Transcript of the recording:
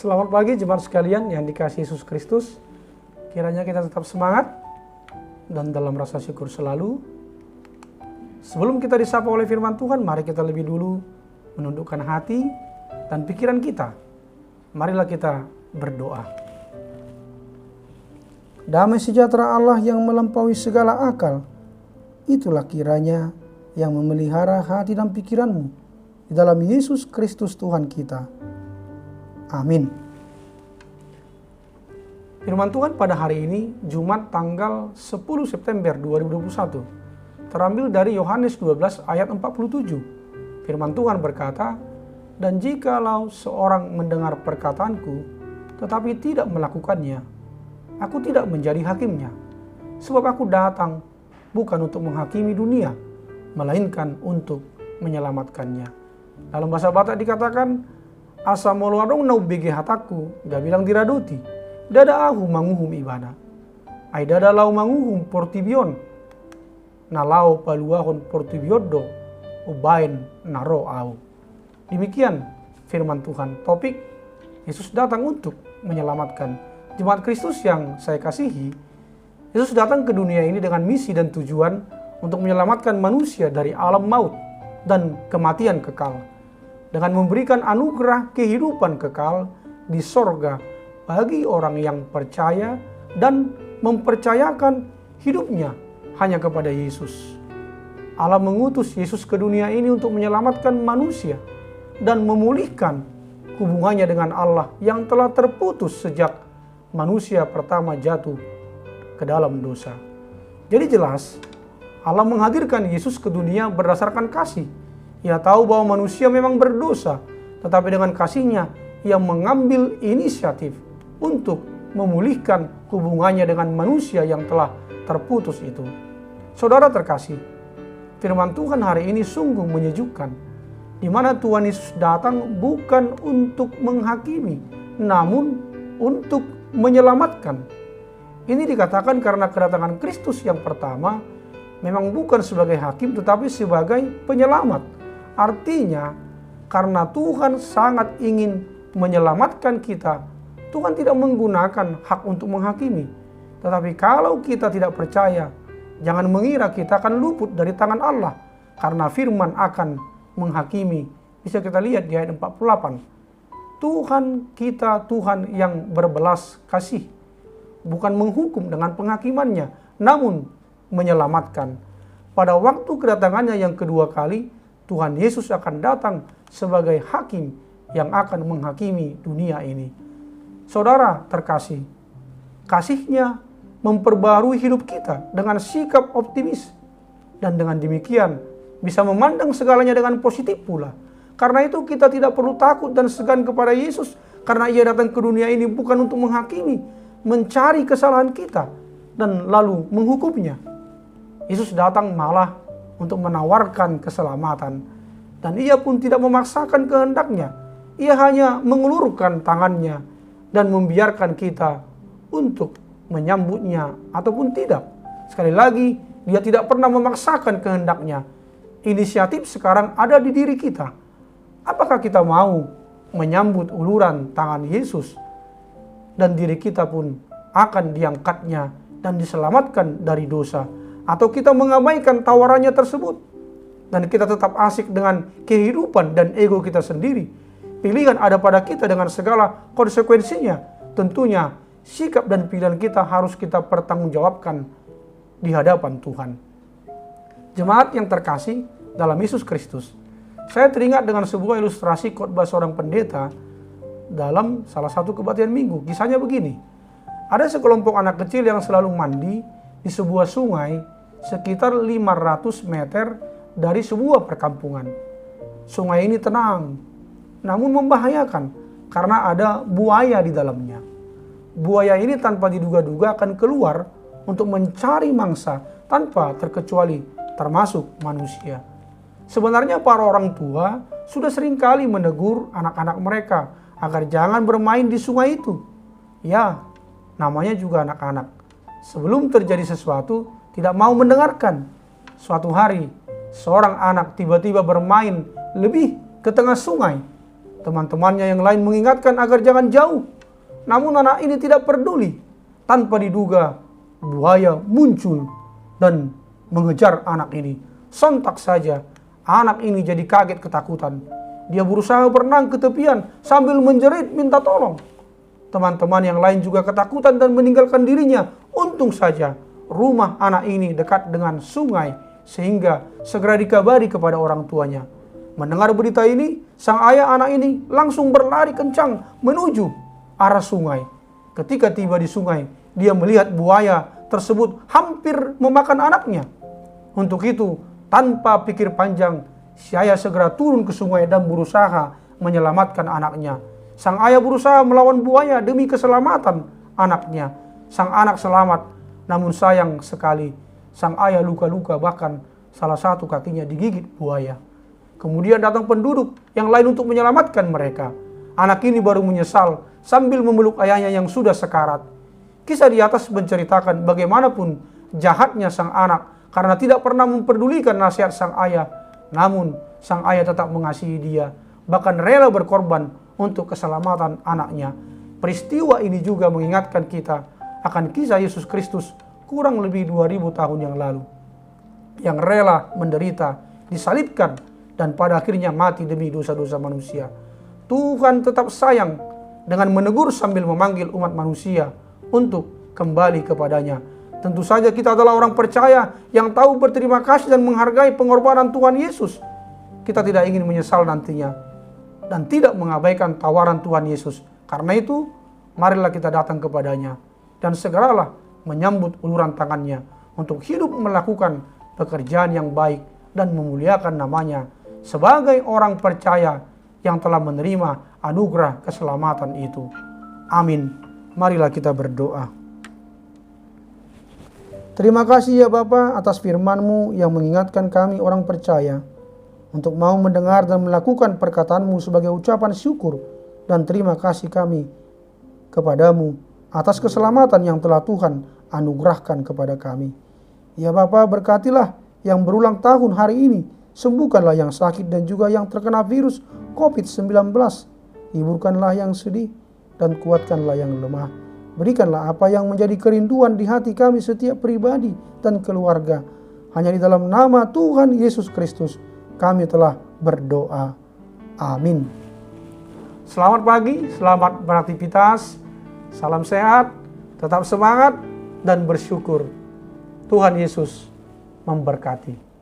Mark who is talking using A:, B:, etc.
A: Selamat pagi jemaat sekalian yang dikasihi Yesus Kristus. Kiranya kita tetap semangat dan dalam rasa syukur selalu. Sebelum kita disapa oleh firman Tuhan, mari kita lebih dulu menundukkan hati dan pikiran kita. Marilah kita berdoa. Damai sejahtera Allah yang melampaui segala akal, itulah kiranya yang memelihara hati dan pikiranmu di dalam Yesus Kristus Tuhan kita. Amin. Firman Tuhan pada hari ini, Jumat tanggal 10 September 2021, terambil dari Yohanes 12 ayat 47. Firman Tuhan berkata, "Dan jikalau seorang mendengar perkataanku, tetapi tidak melakukannya, aku tidak menjadi hakimnya. Sebab aku datang bukan untuk menghakimi dunia, melainkan untuk menyelamatkannya." Dalam bahasa Batak dikatakan, "Asa moluadong nau bege hataku, gak bilang diraduti. Dada ahu manguhum ibadah. Ai dada lau manguhum portibion. Na lau paluahon portibiodo, ubain naro au." Demikian firman Tuhan. Topik, Yesus datang untuk menyelamatkan. Jemaat Kristus yang saya kasihi, Yesus datang ke dunia ini dengan misi dan tujuan untuk menyelamatkan manusia dari alam maut dan kematian kekal, dengan memberikan anugerah kehidupan kekal di sorga bagi orang yang percaya dan mempercayakan hidupnya hanya kepada Yesus. Allah mengutus Yesus ke dunia ini untuk menyelamatkan manusia dan memulihkan hubungannya dengan Allah yang telah terputus sejak manusia pertama jatuh ke dalam dosa. Jadi jelas, Allah menghadirkan Yesus ke dunia berdasarkan kasih. Ia tahu bahwa manusia memang berdosa, tetapi dengan kasih-Nya, Ia mengambil inisiatif untuk memulihkan hubungannya dengan manusia yang telah terputus itu. Saudara terkasih, firman Tuhan hari ini sungguh menyejukkan, di mana Tuhan Yesus datang bukan untuk menghakimi, namun untuk menyelamatkan. Ini dikatakan karena kedatangan Kristus yang pertama memang bukan sebagai hakim, tetapi sebagai penyelamat. Artinya, karena Tuhan sangat ingin menyelamatkan kita, Tuhan tidak menggunakan hak untuk menghakimi. Tetapi kalau kita tidak percaya, jangan mengira kita akan luput dari tangan Allah, karena firman akan menghakimi. Bisa kita lihat di ayat 48. Tuhan kita, Tuhan yang berbelas kasih, bukan menghukum dengan penghakimannya, namun menyelamatkan. Pada waktu kedatangannya yang kedua kali, Tuhan Yesus akan datang sebagai hakim yang akan menghakimi dunia ini. Saudara terkasih, kasih-Nya memperbarui hidup kita dengan sikap optimis, dan dengan demikian bisa memandang segalanya dengan positif pula. Karena itu kita tidak perlu takut dan segan kepada Yesus, karena Ia datang ke dunia ini bukan untuk menghakimi, mencari kesalahan kita dan lalu menghukumnya. Yesus datang malah untuk menawarkan keselamatan, dan Ia pun tidak memaksakan kehendaknya. Ia hanya mengulurkan tangannya dan membiarkan kita untuk menyambutnya ataupun tidak. Sekali lagi, Dia tidak pernah memaksakan kehendaknya. Inisiatif sekarang ada di diri kita. Apakah kita mau menyambut uluran tangan Yesus, dan diri kita pun akan diangkatnya dan diselamatkan dari dosa? Atau kita mengabaikan tawarannya tersebut dan kita tetap asik dengan kehidupan dan ego kita sendiri? Pilihan ada pada kita dengan segala konsekuensinya. Tentunya sikap dan pilihan kita harus kita pertanggungjawabkan di hadapan Tuhan. Jemaat yang terkasih dalam Yesus Kristus, saya teringat dengan sebuah ilustrasi khotbah seorang pendeta dalam salah satu kebaktian minggu. Kisahnya begini. Ada sekelompok anak kecil yang selalu mandi di sebuah sungai sekitar 500 meter dari sebuah perkampungan. Sungai ini tenang, namun membahayakan karena ada buaya di dalamnya. Buaya ini tanpa diduga-duga akan keluar untuk mencari mangsa tanpa terkecuali termasuk manusia. Sebenarnya para orang tua sudah seringkali menegur anak-anak mereka agar jangan bermain di sungai itu. Ya, namanya juga anak-anak. Sebelum terjadi sesuatu, tidak mau mendengarkan. Suatu hari, seorang anak tiba-tiba bermain lebih ke tengah sungai Teman-temannya yang lain mengingatkan agar jangan jauh. Namun anak ini tidak peduli. Tanpa diduga, buaya muncul dan mengejar anak ini. Sontak saja, anak ini jadi kaget ketakutan. Dia berusaha berenang ke tepian sambil menjerit minta tolong. Teman-teman yang lain juga ketakutan dan meninggalkan dirinya. Untung saja, rumah anak ini dekat dengan sungai sehingga segera dikabari kepada orang tuanya. Mendengar berita ini, sang ayah anak ini langsung berlari kencang menuju arah sungai. Ketika tiba di sungai, dia melihat buaya tersebut hampir memakan anaknya. Untuk itu, tanpa pikir panjang, si ayah segera turun ke sungai dan berusaha menyelamatkan anaknya. Sang ayah berusaha melawan buaya demi keselamatan anaknya. Sang anak selamat, namun sayang sekali, sang ayah luka-luka, bahkan salah satu kakinya digigit buaya. Kemudian datang penduduk yang lain untuk menyelamatkan mereka. Anak ini baru menyesal sambil memeluk ayahnya yang sudah sekarat. Kisah di atas menceritakan bagaimanapun jahatnya sang anak karena tidak pernah memperdulikan nasihat sang ayah. Namun sang ayah tetap mengasihi dia, bahkan rela berkorban untuk keselamatan anaknya. Peristiwa ini juga mengingatkan kita akan kisah Yesus Kristus kurang lebih 2000 tahun yang lalu, yang rela menderita, disalibkan, dan pada akhirnya mati demi dosa-dosa manusia. Tuhan tetap sayang dengan menegur sambil memanggil umat manusia untuk kembali kepadanya. Tentu saja kita adalah orang percaya yang tahu berterima kasih dan menghargai pengorbanan Tuhan Yesus. Kita tidak ingin menyesal nantinya dan tidak mengabaikan tawaran Tuhan Yesus. Karena itu, marilah kita datang kepadanya dan segeralah menyambut uluran tangannya untuk hidup melakukan pekerjaan yang baik dan memuliakan namanya sebagai orang percaya yang telah menerima anugerah keselamatan itu. Amin. Marilah kita berdoa. Terima kasih ya Bapa atas firman-Mu yang mengingatkan kami orang percaya untuk mau mendengar dan melakukan perkataan-Mu sebagai ucapan syukur dan terima kasih kami kepadamu atas keselamatan yang telah Tuhan anugerahkan kepada kami. Ya Bapa, berkatilah yang berulang tahun hari ini. Sembuhkanlah yang sakit dan juga yang terkena virus COVID-19. Hiburkanlah yang sedih dan kuatkanlah yang lemah. Berikanlah apa yang menjadi kerinduan di hati kami setiap pribadi dan keluarga. Hanya di dalam nama Tuhan Yesus Kristus kami telah berdoa. Amin. Selamat pagi, selamat beraktivitas. Salam sehat, tetap semangat dan bersyukur. Tuhan Yesus memberkati.